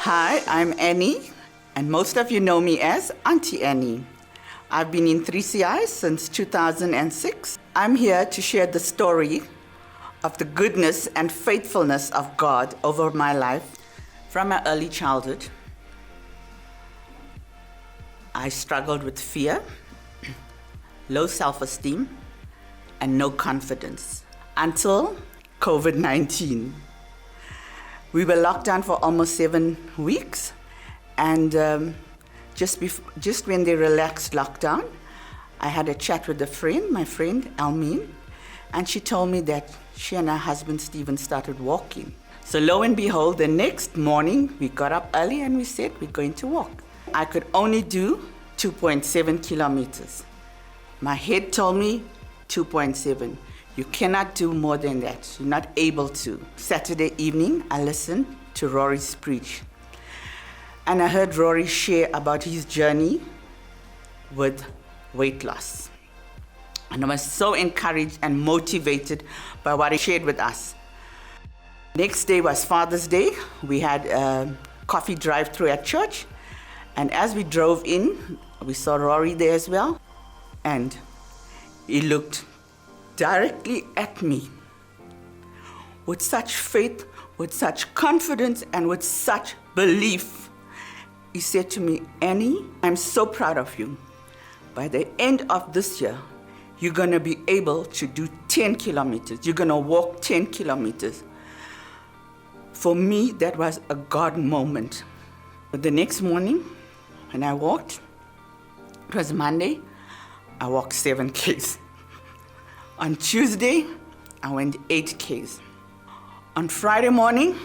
Hi, I'm Annie, and most of you know me as Auntie Annie. I've been in 3CI since 2006. I'm here to share the story of the goodness and faithfulness of God over my life. From my early childhood, I struggled with fear, low self-esteem, and no confidence until COVID-19. We were locked down for almost 7 weeks, and just when they relaxed lockdown, I had a chat with my friend Almeen, and she told me that she and her husband Stephen started walking. So lo and behold, the next morning we got up early and we said we're going to walk. I could only do 2.7 kilometers. My head told me 2.7. You cannot do more than that. You're not able to. Saturday evening, I listened to Rory's preach. And I heard Rory share about his journey with weight loss. And I was so encouraged and motivated by what he shared with us. Next day was Father's Day. We had a coffee drive-through at church. And as we drove in, we saw Rory there as well. And he looked directly at me with such faith, with such confidence, and with such belief. He said to me, Annie, I'm so proud of you. By the end of this year, you're going to be able to do 10 kilometers. You're going to walk 10 kilometers. For me, that was a God moment. But the next morning, when I walked, it was Monday, I walked 7 Ks. On Tuesday, I went 8 Ks. On Friday morning,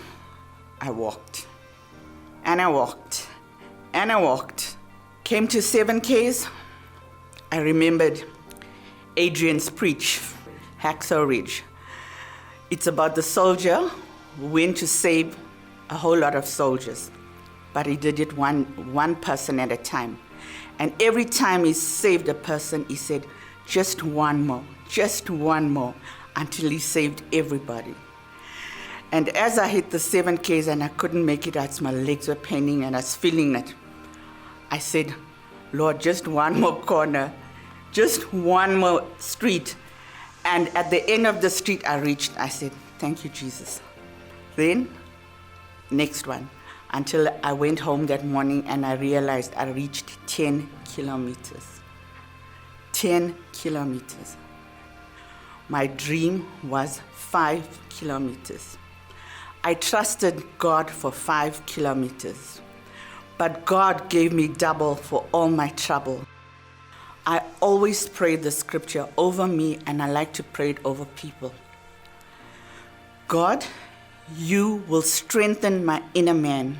I walked. And I walked. And I walked. Came to 7 Ks. I remembered Adrian's preach, Hacksaw Ridge. It's about the soldier who went to save a whole lot of soldiers. But he did it one person at a time. And every time he saved a person, he said, just one more, until he saved everybody. And as I hit the 7 Ks and I couldn't make it out, my legs were paining and I was feeling it. I said, Lord, just one more corner, just one more street. And at the end of the street I said, thank you, Jesus. Then, next one, until I went home that morning and I realized I reached 10 kilometers. 10 kilometers. My dream was 5 kilometers. I trusted God for 5 kilometers, but God gave me double for all my trouble. I always pray the scripture over me, and I like to pray it over people. God, you will strengthen my inner man,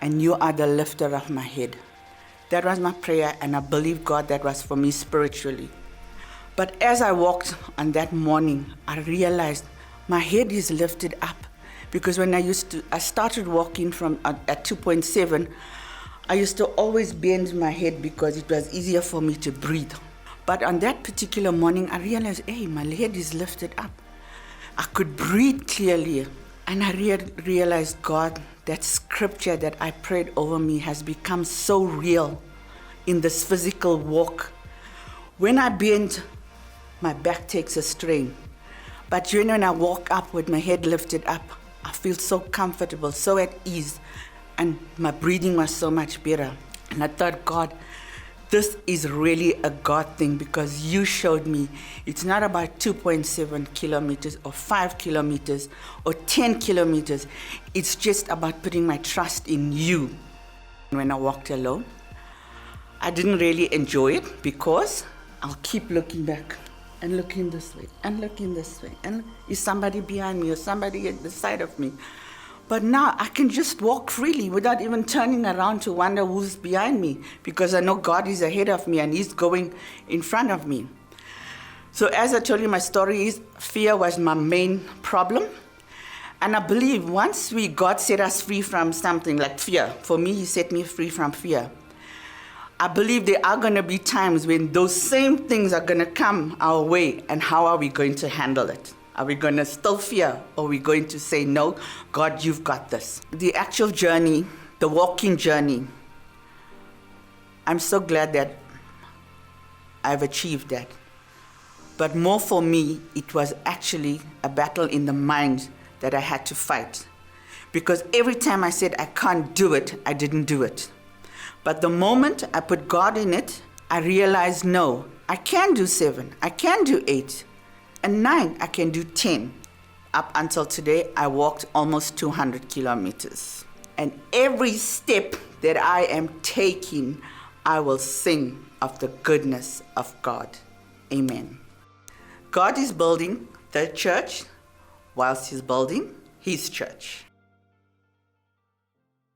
and you are the lifter of my head. That was my prayer, and I believe God that was for me spiritually. But as I walked on that morning, I realized my head is lifted up. Because when I started walking at 2.7, I used to always bend my head because it was easier for me to breathe. But on that particular morning, I realized, hey, my head is lifted up. I could breathe clearly. And I realized, God, that scripture that I prayed over me has become so real in this physical walk. When I bend, my back takes a strain. But when I walk up with my head lifted up, I feel so comfortable, so at ease, and my breathing was so much better. And I thought, God, this is really a God thing, because you showed me it's not about 2.7 kilometers or 5 kilometers or 10 kilometers. It's just about putting my trust in you. When I walked alone, I didn't really enjoy it because I'll keep looking back and looking this way and looking this way. And is somebody behind me or somebody at the side of me? But now I can just walk freely without even turning around to wonder who's behind me, because I know God is ahead of me and He's going in front of me. So as I told you, my story is fear was my main problem. And I believe once God set us free from something like fear, for me, He set me free from fear. I believe there are going to be times when those same things are going to come our way, and how are we going to handle it? Are we going to still fear, or are we going to say, no, God, you've got this? The actual journey, the walking journey, I'm so glad that I've achieved that. But more for me, it was actually a battle in the mind that I had to fight. Because every time I said I can't do it, I didn't do it. But the moment I put God in it, I realized, no, I can do 7, I can do 8, and 9, I can do 10. Up until today, I walked almost 200 kilometers. And every step that I am taking, I will sing of the goodness of God. Amen. God is building the church whilst He's building His church.